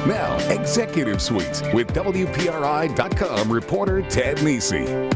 Now, Executive Suites with WPRI.com reporter Ted Nesi.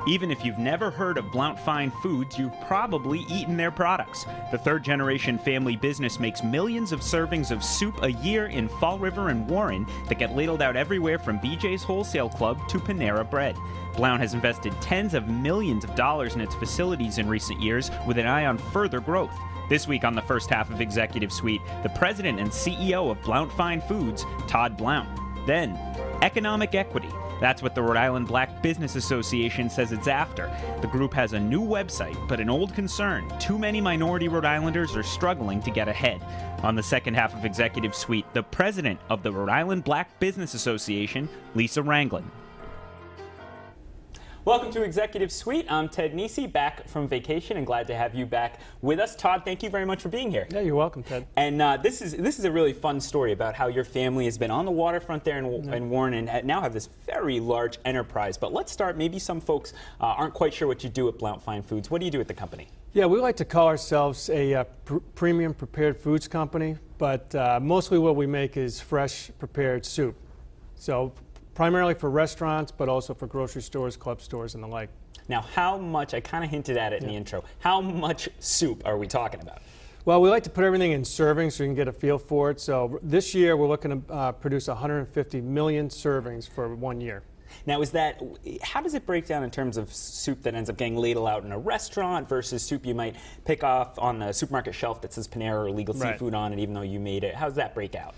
Even if you've never heard of Blount Fine Foods, you've probably eaten their products. The third-generation family business makes millions of servings of soup a year in Fall River and Warren that get ladled out everywhere from BJ's Wholesale Club to Panera Bread. Blount has invested tens of millions of dollars in its facilities in recent years with an eye on further growth. This week on the first half of Executive Suite, the president and CEO of Blount Fine Foods, Todd Blount. Then, economic equity. That's what the Rhode Island Black Business Association says it's after. The group has a new website, but an old concern. Too many minority Rhode Islanders are struggling to get ahead. On the second half of Executive Suite, the president of the Rhode Island Black Business Association, Lisa Ranglin. Welcome to Executive Suite. I'm Ted Nesi, back from vacation and glad to have you back with us. Todd, thank you very much for being here. Yeah, you're welcome, Ted. And this is a really fun story about how your family has been on the waterfront there in Warren and now have this very large enterprise. But let's start, maybe some folks aren't quite sure what you do at Blount Fine Foods. What do you do at the company? Yeah, we like to call ourselves a premium prepared foods company, but mostly what we make is fresh prepared soup. So primarily for restaurants, but also for grocery stores, club stores, and the like. Now, how much, I kind of hinted at it in the intro, how much soup are we talking about? Well, we like to put everything in servings so you can get a feel for it. So this year, we're looking to produce 150 million servings for 1 year. Now, how does it break down in terms of soup that ends up getting ladled out in a restaurant versus soup you might pick off on the supermarket shelf that says Panera or Legal Seafood on it, even though you made it? How does that break out?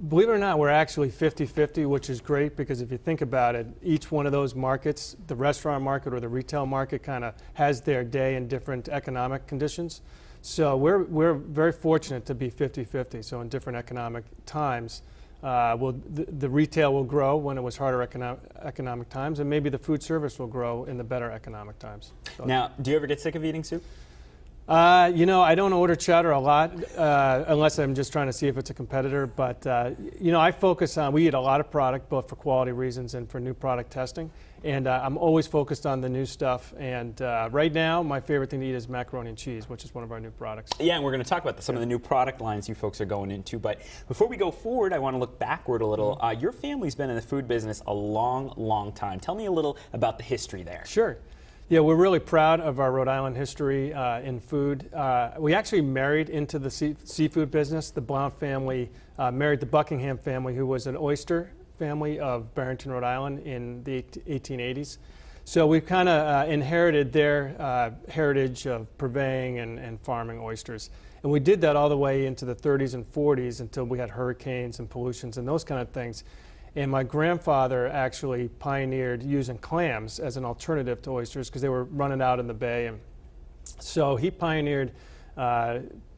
Believe it or not, we're actually 50-50, which is great because if you think about it, each one of those markets, the restaurant market or the retail market, kind of has their day in different economic conditions. So we're very fortunate to be 50-50. So in different economic times, the retail will grow when it was harder economic times, and maybe the food service will grow in the better economic times. So now, do you ever get sick of eating soup? You know, I don't order chowder a lot unless I'm just trying to see if it's a competitor. But, you know, I focus on, we eat a lot of product, both for quality reasons and for new product testing. And I'm always focused on the new stuff. And right now, my favorite thing to eat is macaroni and cheese, which is one of our new products. Yeah, and we're going to talk about some of the new product lines you folks are going into. But before we go forward, I want to look backward a little. Your family's been in the food business a long, long time. Tell me a little about the history there. Sure. Yeah, we're really proud of our Rhode Island history in food. We actually married into the seafood business. The Blount family married the Buckingham family, who was an oyster family of Barrington, Rhode Island in the 1880s. So we've kind of inherited their heritage of purveying and farming oysters. And we did that all the way into the 30s and 40s until we had hurricanes and pollutions and those kind of things. And my grandfather actually pioneered using clams as an alternative to oysters because they were running out in the bay. And so he pioneered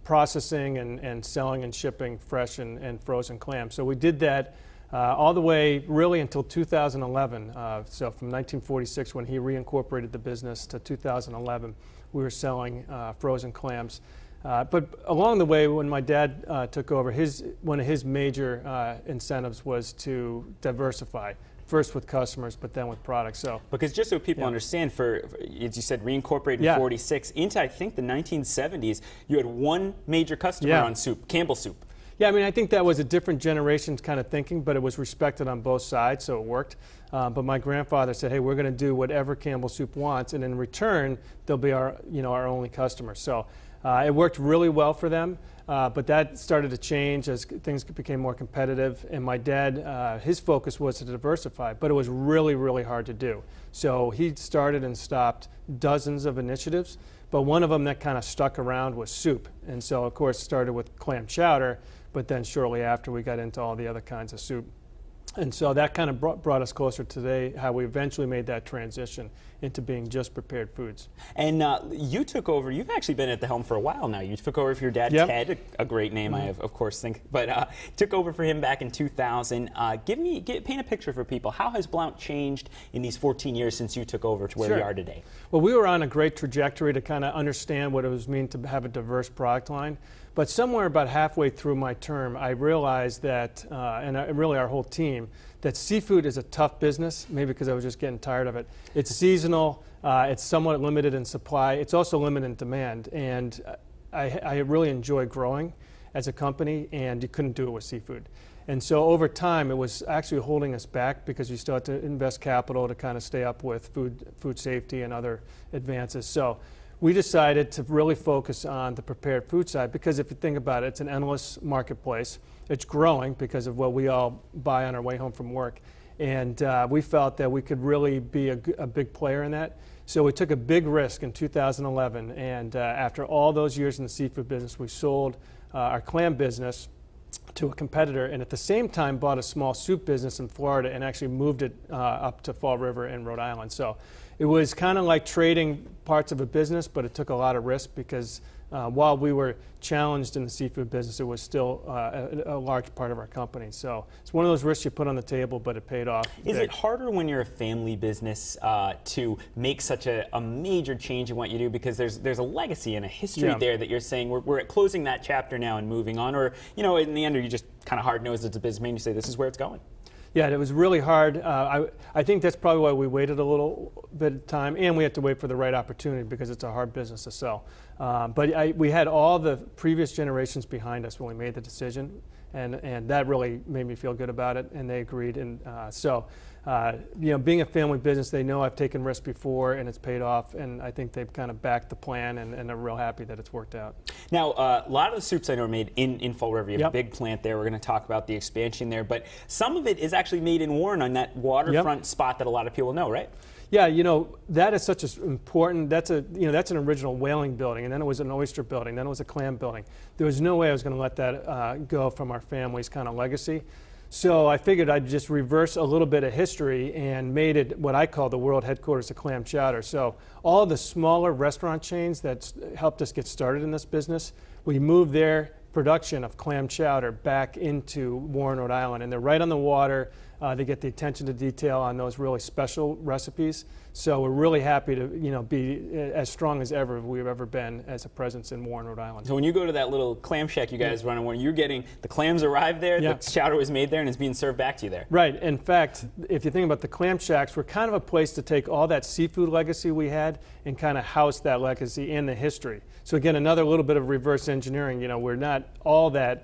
processing and selling and shipping fresh and frozen clams. So we did that all the way really until 2011. So from 1946, when he reincorporated the business, to 2011, we were selling frozen clams. But along the way, when my dad took over, one of his major incentives was to diversify, first with customers, but then with products. So, because just so people understand, as you said, reincorporated in 46, into I think the 1970s, you had one major customer on soup, Campbell Soup. Yeah, I mean, I think that was a different generation's kind of thinking, but it was respected on both sides, so it worked. But my grandfather said, hey, we're going to do whatever Campbell Soup wants, and in return, they'll be our only customer. So it worked really well for them, but that started to change as things became more competitive. And my dad, his focus was to diversify, but it was really, really hard to do. So he started and stopped dozens of initiatives, but one of them that kind of stuck around was soup. And so, of course, started with clam chowder, but then shortly after we got into all the other kinds of soup. And so that kind of brought us closer today, how we eventually made that transition into being just prepared foods. And you took over, you've actually been at the helm for a while now. You took over for your dad, Ted, a great name, I of course think, but took over for him back in 2000. Paint a picture for people. How has Blount changed in these 14 years since you took over to where we are today? Well, we were on a great trajectory to kind of understand what it was mean to have a diverse product line. But somewhere about halfway through my term, I realized that, and really our whole team, that seafood is a tough business, maybe because I was just getting tired of it. It's seasonal, it's somewhat limited in supply, it's also limited in demand, and I really enjoy growing as a company, and you couldn't do it with seafood. And so over time, it was actually holding us back because you still had to invest capital to kind of stay up with food safety and other advances. So we decided to really focus on the prepared food side because if you think about it, it's an endless marketplace. It's growing because of what we all buy on our way home from work. And we felt that we could really be a big player in that. So we took a big risk in 2011. And after all those years in the seafood business, we sold our clam business to a competitor, and at the same time bought a small soup business in Florida and actually moved it up to Fall River in Rhode Island. So it was kind of like trading parts of a business, but it took a lot of risk because while we were challenged in the seafood business, it was still a large part of our company. So it's one of those risks you put on the table, but it paid off. Is it harder when you're a family business to make such a major change in what you do because there's a legacy and a history there that you're saying we're closing that chapter now and moving on, or in the end, are you just kind of hard-nosed as a businessman and you say this is where it's going? Yeah, it was really hard. I think that's probably why we waited a little bit of time, and we had to wait for the right opportunity because it's a hard business to sell. But we had all the previous generations behind us when we made the decision, and that really made me feel good about it, and they agreed. And being a family business, they know I've taken risks before, and it's paid off, and I think they've kind of backed the plan, and are real happy that it's worked out. Now, a lot of the soups I know are made in Fall River. You have a big plant there. We're going to talk about the expansion there, but some of it is actually made in Warren on that waterfront spot that a lot of people know, right? Yeah, that is such an important, that's an original whaling building, and then it was an oyster building, then it was a clam building. There was no way I was going to let that go from our family's kind of legacy. So I figured I'd just reverse a little bit of history and made it what I call the world headquarters of clam chowder. So all the smaller restaurant chains that helped us get started in this business, we moved their production of clam chowder back into Warren, Rhode Island, and they're right on the water. They get the attention to detail on those really special recipes. So we're really happy to be as strong as ever we've ever been as a presence in Warren, Rhode Island. So when you go to that little clam shack you guys run, when you're getting the clams arrived there, the chowder was made there, and it's being served back to you there. Right. In fact, if you think about the clam shacks, we're kind of a place to take all that seafood legacy we had and kind of house that legacy and the history. So again, another little bit of reverse engineering. We're not all that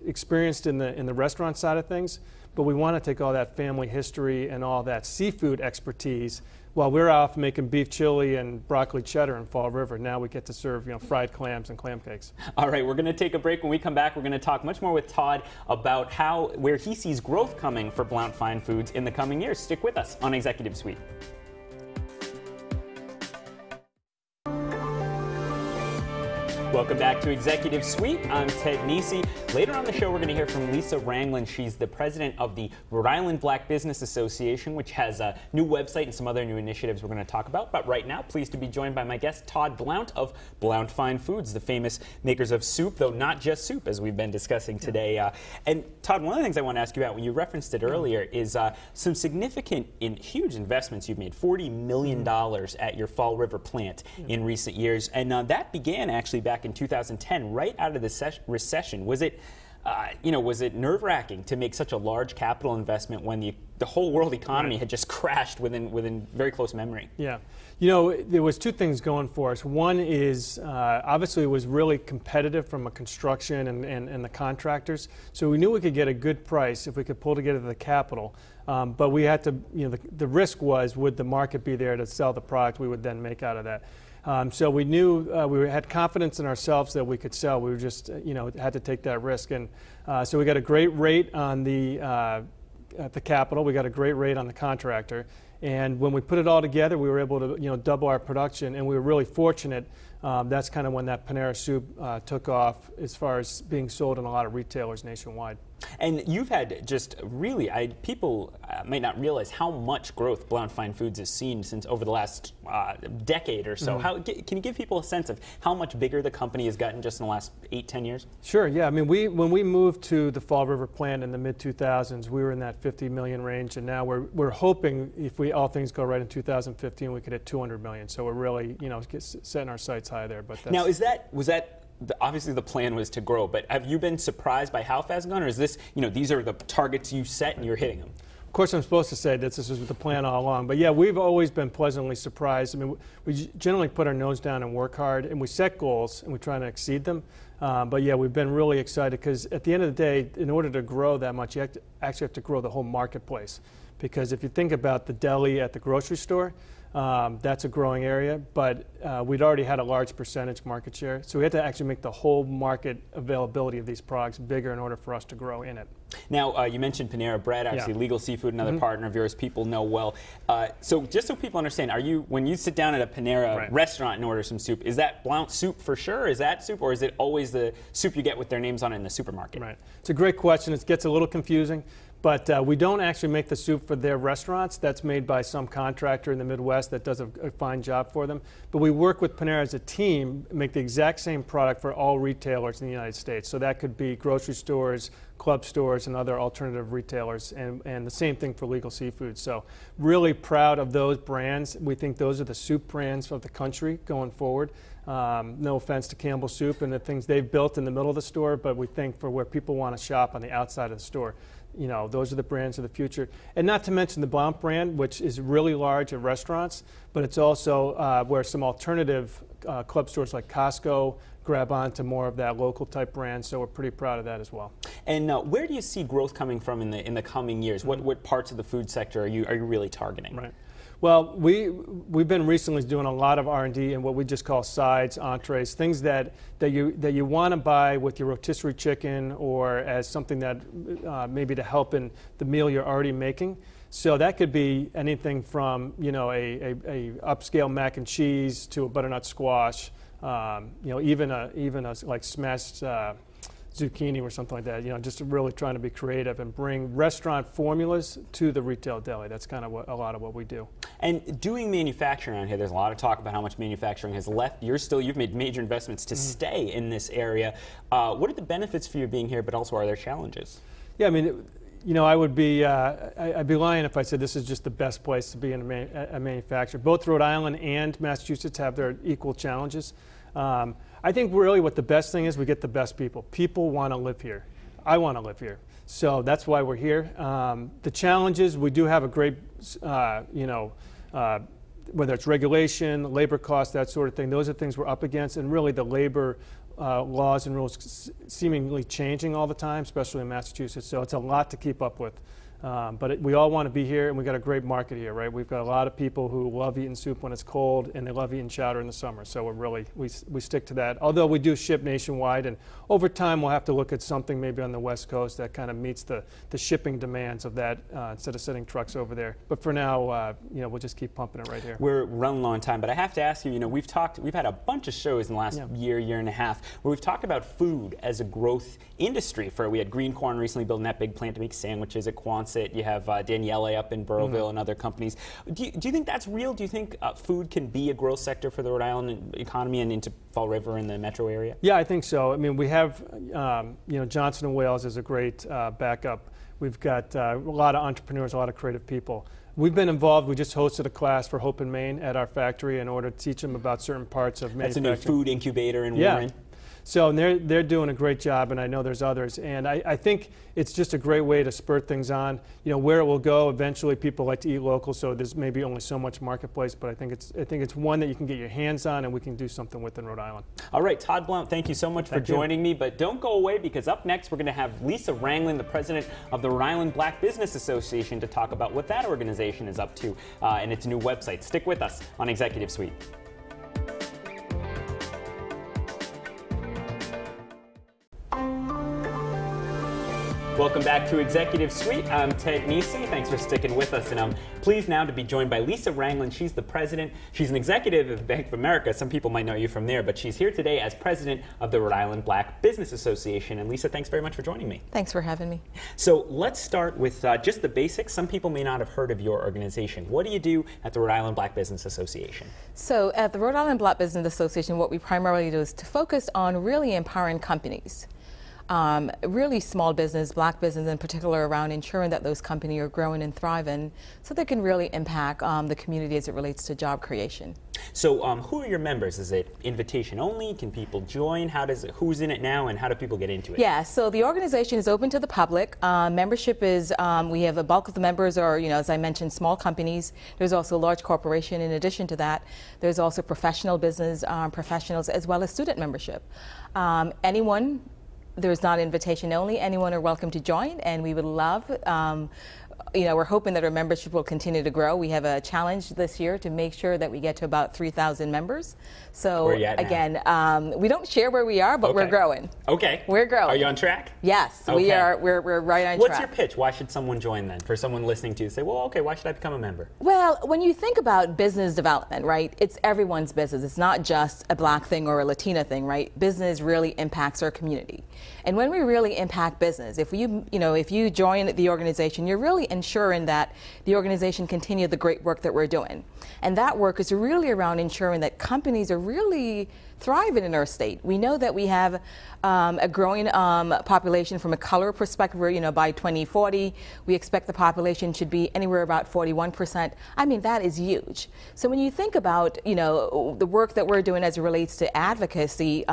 experienced in the restaurant side of things, but we want to take all that family history and all that seafood expertise. While we're off making beef chili and broccoli cheddar in Fall River, now we get to serve fried clams and clam cakes. All right, we're going to take a break. When we come back, we're going to talk much more with Todd about where he sees growth coming for Blount Fine Foods in the coming years. Stick with us on Executive Suite. Welcome back to Executive Suite. I'm Ted Nisi. Later on the show, we're going to hear from Lisa Ranglin. She's the president of the Rhode Island Black Business Association, which has a new website and some other new initiatives we're going to talk about. But right now, pleased to be joined by my guest, Todd Blount of Blount Fine Foods, the famous makers of soup, though not just soup, as we've been discussing today. And Todd, one of the things I want to ask you about, when you referenced it earlier, is some significant, huge investments you've made, $40 million at your Fall River plant in recent years. And that began actually back in 2010, right out of the recession. Was it, was it nerve-wracking to make such a large capital investment when the whole world economy had just crashed within very close memory? Yeah. There was two things going for us. One is, obviously, it was really competitive from a construction and the contractors. So we knew we could get a good price if we could pull together the capital. But we had to, the risk was, would the market be there to sell the product we would then make out of that? So we knew we had confidence in ourselves that we could sell. We were just, had to take that risk. And so we got a great rate on the capital. We got a great rate on the contractor. And when we put it all together, we were able to, double our production. And we were really fortunate. That's kind of when that Panera soup took off as far as being sold in a lot of retailers nationwide. And you've had just really, people might not realize how much growth Blount Fine Foods has seen since over the last decade or so. Mm-hmm. Can you give people a sense of how much bigger the company has gotten just in the last 8-10 years? Sure, yeah. I mean, when we moved to the Fall River plant in the mid-2000s, we were in that 50 million range, and now we're hoping, if all things go right in 2015, we could hit 200 million. So we're really, setting our sights high there. But now, was that obviously the plan was to grow, but have you been surprised by how fast it's gone, or is this, these are the targets you set and you're hitting them? Of course, I'm supposed to say that this was the plan all along, but yeah, we've always been pleasantly surprised. I mean, we generally put our nose down and work hard, and we set goals, and we try to exceed them. But yeah, we've been really excited because at the end of the day, in order to grow that much, you actually have to grow the whole marketplace. Because if you think about the deli at the grocery store, that's a growing area, but we'd already had a large percentage market share. So we had to actually make the whole market availability of these products bigger in order for us to grow in it. Now, you mentioned Panera Bread, obviously Legal Seafood, another partner of yours people know well. So just so people understand, when you sit down at a Panera restaurant and order some soup, is that Blount soup for sure? Is that soup, or is it always the soup you get with their names on it in the supermarket? Right. It's a great question. It gets a little confusing. But we don't actually make the soup for their restaurants. That's made by some contractor in the Midwest that does a fine job for them. But we work with Panera as a team, make the exact same product for all retailers in the United States. So that could be grocery stores, club stores, and other alternative retailers, and the same thing for Legal Seafood. So really proud of those brands. We think those are the soup brands of the country going forward. No offense to Campbell Soup and the things they've built in the middle of the store, but we think for where people want to shop on the outside of the store, those are the brands of the future. And not to mention the Blount brand, which is really large at restaurants, but it's also where some alternative club stores like Costco grab on to more of that local type brand. So we're pretty proud of that as well. And where do you see growth coming from in the coming years? What parts of the food sector are you really targeting? Right. Well, we've been recently doing a lot of R&D in what we just call sides, entrees, things that you want to buy with your rotisserie chicken or as something that maybe to help in the meal you're already making. So that could be anything from a upscale mac and cheese to a butternut squash, even a like smashed zucchini or something like that, just really trying to be creative and bring restaurant formulas to the retail deli. That's kind of a lot of what we do. And doing manufacturing around here, there's a lot of talk about how much manufacturing has left. You've made major investments to stay in this area. What are the benefits for you being here, but also are there challenges? Yeah, I mean, I'd be lying if I said this is just the best place to be in a manufacturer. Both Rhode Island and Massachusetts have their equal challenges. I think really what the best thing is, we get the best people. People want to live here. I want to live here. So that's why we're here. The challenges, we do have a great, whether it's regulation, labor costs, that sort of thing, those are things we're up against. And really the labor laws and rules seemingly changing all the time, especially in Massachusetts. So it's a lot to keep up with. But we all want to be here, and we've got a great market here, right? We've got a lot of people who love eating soup when it's cold, and they love eating chowder in the summer. So we stick to that. Although we do ship nationwide, and over time we'll have to look at something maybe on the West Coast that kind of meets the shipping demands of that instead of sending trucks over there. But for now, we'll just keep pumping it right here. We're running low on time, but I have to ask you, we've had a bunch of shows in the last year and a half where we've talked about food as a growth industry. We had Green Corn recently building that big plant to make sandwiches at Quonset. You have Daniele up in Burrowville and other companies. Do you think that's real? Do you think food can be a growth sector for the Rhode Island economy and into Fall River and the metro area? Yeah, I think so. I mean, we have, Johnson & Wales is a great backup. We've got a lot of entrepreneurs, a lot of creative people. We've been involved. We just hosted a class for Hope in Maine at our factory in order to teach them about certain parts of manufacturing. That's a new food incubator in Warren. So they're doing a great job, and I know there's others. And I think it's just a great way to spur things on. Where it will go, eventually people like to eat local, so there's maybe only so much marketplace, but I think it's one that you can get your hands on, and we can do something with in Rhode Island. All right, Todd Blount, thank you so much for joining me. But don't go away, because up next we're going to have Lisa Ranglin, the president of the Rhode Island Black Business Association, to talk about what that organization is up to and its new website. Stick with us on Executive Suite. Welcome back to Executive Suite. I'm Ted Nisi. Thanks for sticking with us. And I'm pleased now to be joined by Lisa Ranglin. She's the president. She's an executive of Bank of America. Some people might know you from there, but she's here today as president of the Rhode Island Black Business Association. And Lisa, thanks very much for joining me. Thanks for having me. So let's start with just the basics. Some people may not have heard of your organization. What do you do at the Rhode Island Black Business Association? So at the Rhode Island Black Business Association, what we primarily do is to focus on really empowering companies. really small business, black business in particular, around ensuring that those companies are growing and thriving so they can really impact the community as it relates to job creation. So who are your members? Is it invitation only? Can people join? Who's in it now, and how do people get into it? Yeah, so the organization is open to the public. Membership is, we have a bulk of the members are, as I mentioned, small companies. There's also large corporation. In addition to that, there's also professional business professionals as well as student membership. Anyone, there's not invitation only, anyone are welcome to join, and we would love, we're hoping that our membership will continue to grow. We have a challenge this year to make sure that we get to about 3,000 members. So where are you at now? Again, we don't share where we are, but we're growing. Okay. We're growing. Are you on track? Yes, okay. we are. We're right on track. What's your pitch? Why should someone join then? For someone listening to you, say, well, okay, why should I become a member? Well, when you think about business development, right, it's everyone's business. It's not just a black thing or a Latina thing, right? Business really impacts our community. And when we really impact business, if you join the organization, you're really ensuring that the organization continue the great work that we're doing. And that work is really around ensuring that companies are really thriving in our state. We know that we have a growing population from a color perspective where, by 2040, we expect the population should be anywhere about 41%. I mean, that is huge. So when you think about, the work that we're doing as it relates to advocacy,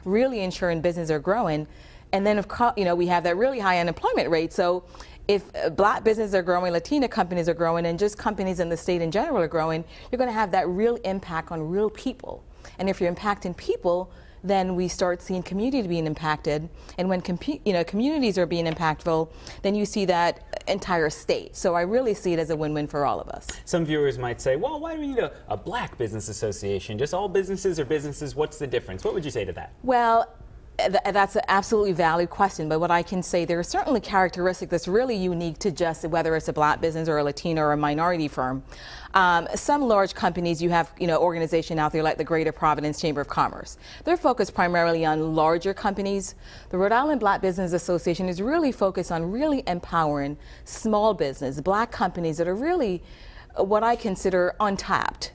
really ensuring businesses are growing, and then, we have that really high unemployment rate. So if black businesses are growing, Latina companies are growing, and just companies in the state in general are growing, you're going to have that real impact on real people. And if you're impacting people, then we start seeing community being impacted. And when communities are being impactful, then you see that entire state. So I really see it as a win-win for all of us. Some viewers might say, well, why do we need a black business association? Just all businesses or businesses? What's the difference? What would you say to that? Well, that's an absolutely valid question, but what I can say, there are certainly characteristics that's really unique to just whether it's a black business or a Latino or a minority firm. Some large companies, you have organization out there like the Greater Providence Chamber of Commerce. They're focused primarily on larger companies. The Rhode Island Black Business Association is really focused on really empowering small business, black companies that are really what I consider untapped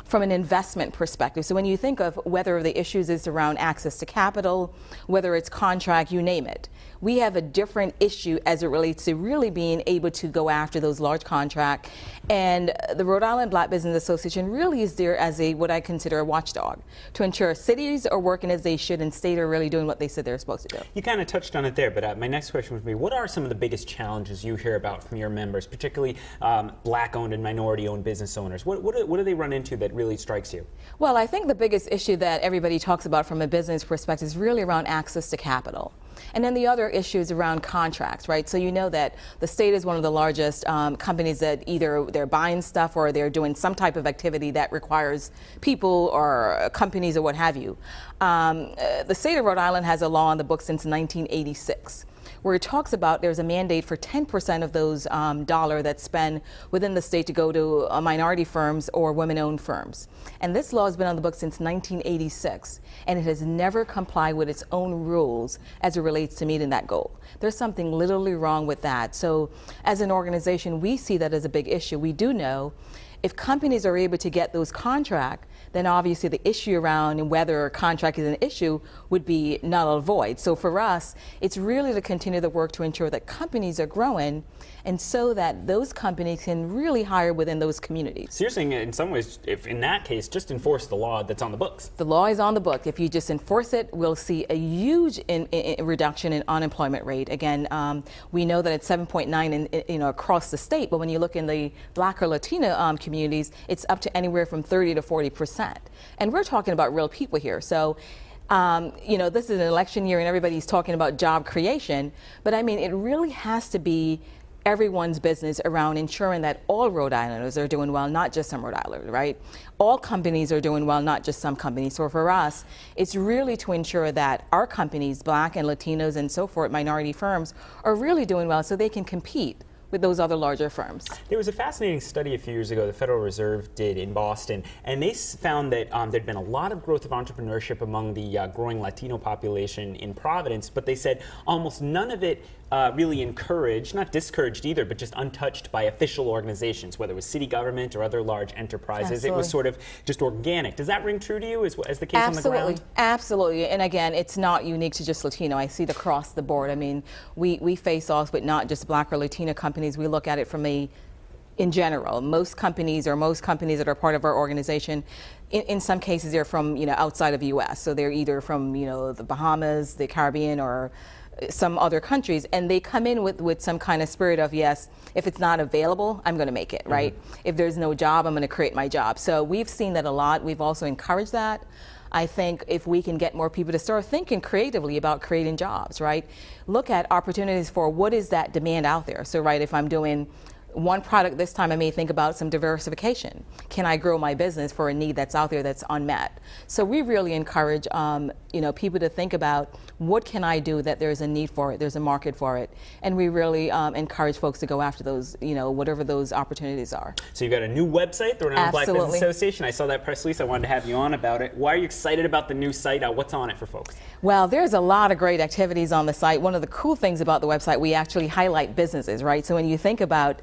from an investment perspective. So when you think of whether the issues is around access to capital, whether it's contract, you name it, we have a different issue as it relates to really being able to go after those large contracts. And the Rhode Island Black Business Association really is there as what I consider a watchdog to ensure cities are working as they should and state are really doing what they said they're supposed to do. You kind of touched on it there, but my next question would be, what are some of the biggest challenges you hear about from your members, particularly black-owned and minority-owned business owners? What do they run into that really strikes you? Well, I think the biggest issue that everybody talks about from a business perspective is really around access to capital. And then the other issue is around contracts, right? So you know that the state is one of the largest companies that either they're buying stuff or they're doing some type of activity that requires people or companies or what have you. The state of Rhode Island has a law on the books since 1986. Where it talks about there's a mandate for 10% of those dollar that's spent within the state to go to minority firms or women-owned firms. And this law has been on the books since 1986, and it has never complied with its own rules as it relates to meeting that goal. There's something literally wrong with that. So as an organization, we see that as a big issue. We do know if companies are able to get those contracts, then obviously the issue around whether a contract is an issue would be null or void. So for us, it's really to continue the work to ensure that companies are growing and so that those companies can really hire within those communities. So you're saying in some ways, if in that case, just enforce the law that's on the books. The law is on the book. If you just enforce it, we'll see a huge reduction in unemployment rate. Again, we know that it's 7.9 across the state, but when you look in the black or Latina communities, it's up to anywhere from 30 to 40%. And we're talking about real people here. So this is an election year and everybody's talking about job creation, but I mean, it really has to be everyone's business around ensuring that all Rhode Islanders are doing well, not just some Rhode Islanders, right? All companies are doing well, not just some companies. So for us, it's really to ensure that our companies, black and Latinos and so forth, minority firms, are really doing well so they can compete with those other larger firms. There was a fascinating study a few years ago the Federal Reserve did in Boston, and they found that there'd been a lot of growth of entrepreneurship among the growing Latino population in Providence, but they said almost none of it really encouraged, not discouraged either, but just untouched by official organizations, whether it was city government or other large enterprises. Absolutely. It was sort of just organic. Does that ring true to you as the case on the ground? Absolutely. And again, it's not unique to just Latino. I see it across the board. I mean, we face off with not just Black or Latino companies. We look at it from in general. Most companies that are part of our organization, in some cases, they're from outside of the U.S. So they're either from the Bahamas, the Caribbean, or some other countries, and they come in with some kind of spirit of, yes, if it's not available, I'm going to make it, right? If there's no job, I'm going to create my job. So we've seen that a lot. We've also encouraged that. I think if we can get more people to start thinking creatively about creating jobs, right? Look at opportunities for what is that demand out there. So, right, if I'm doing one product this time, I may think about some diversification. Can I grow my business for a need that's out there that's unmet? So we really encourage people to think about, what can I do that there's a need for it, there's a market for it, and we really encourage folks to go after those, whatever those opportunities are. So you've got a new website, the Rhode Island Black Business Association. I saw that press release. I wanted to have you on about it. Why are you excited about the new site? What's on it for folks? Well, there's a lot of great activities on the site. One of the cool things about the website, we actually highlight businesses, right? So when you think about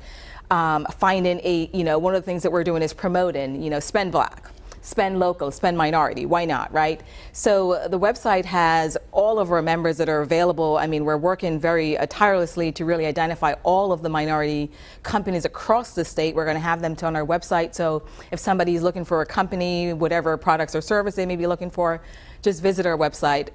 finding one of the things that we're doing is promoting, spend Black, spend local, spend minority. Why not, right? So the website has all of our members that are available. I mean, we're working very tirelessly to really identify all of the minority companies across the state. We're going to have them on our website. So if somebody's looking for a company, whatever products or service they may be looking for, just visit our website.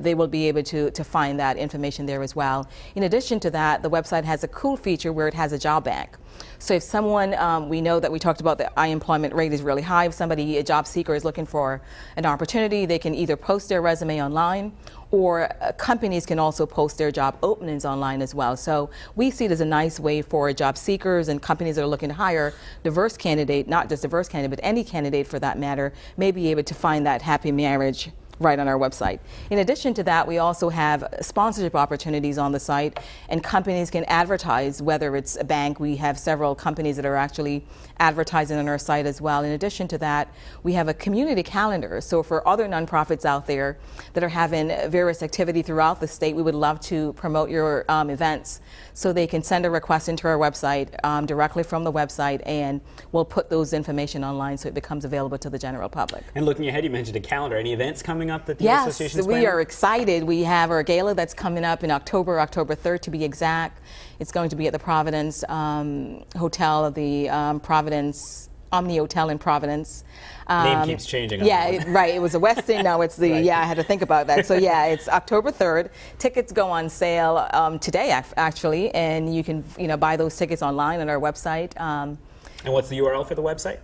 They will be able to find that information there as well. In addition to that, the website has a cool feature where it has a job bank. So if someone, we know that we talked about the unemployment rate is really high. If somebody, a job seeker, is looking for an opportunity, they can either post their resume online, or companies can also post their job openings online as well. So we see it as a nice way for job seekers and companies that are looking to hire diverse candidate, not just diverse candidate, but any candidate for that matter, may be able to find that happy marriage right on our website. In addition to that, we also have sponsorship opportunities on the site, and companies can advertise, whether it's a bank. We have several companies that are actually advertising on our site as well. In addition to that, we have a community calendar. So for other nonprofits out there that are having various activity throughout the state, we would love to promote your events. So they can send a request into our website directly from the website, and we'll put those information online so it becomes available to the general public. And looking ahead, you mentioned a calendar. Any events coming up that the association is planning? Yes, we are excited. We have our gala that's coming up in October 3rd to be exact. It's going to be at the Providence Hotel, the Providence Omni Hotel in Providence. Name keeps changing. Right. It was a Westin. Now it's the, right. I had to think about that. So it's October 3rd. Tickets go on sale today, actually, and you can buy those tickets online on our website. And what's the URL for the website?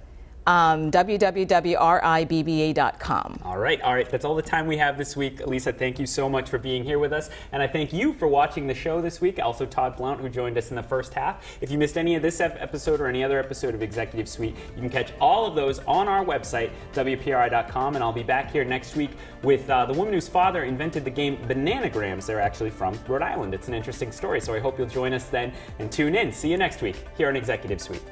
www.ribba.com. All right. That's all the time we have this week. Lisa, thank you so much for being here with us. And I thank you for watching the show this week. Also, Todd Blount, who joined us in the first half. If you missed any of this episode or any other episode of Executive Suite, you can catch all of those on our website, WPRI.com. And I'll be back here next week with the woman whose father invented the game Bananagrams. They're actually from Rhode Island. It's an interesting story. So I hope you'll join us then and tune in. See you next week here on Executive Suite.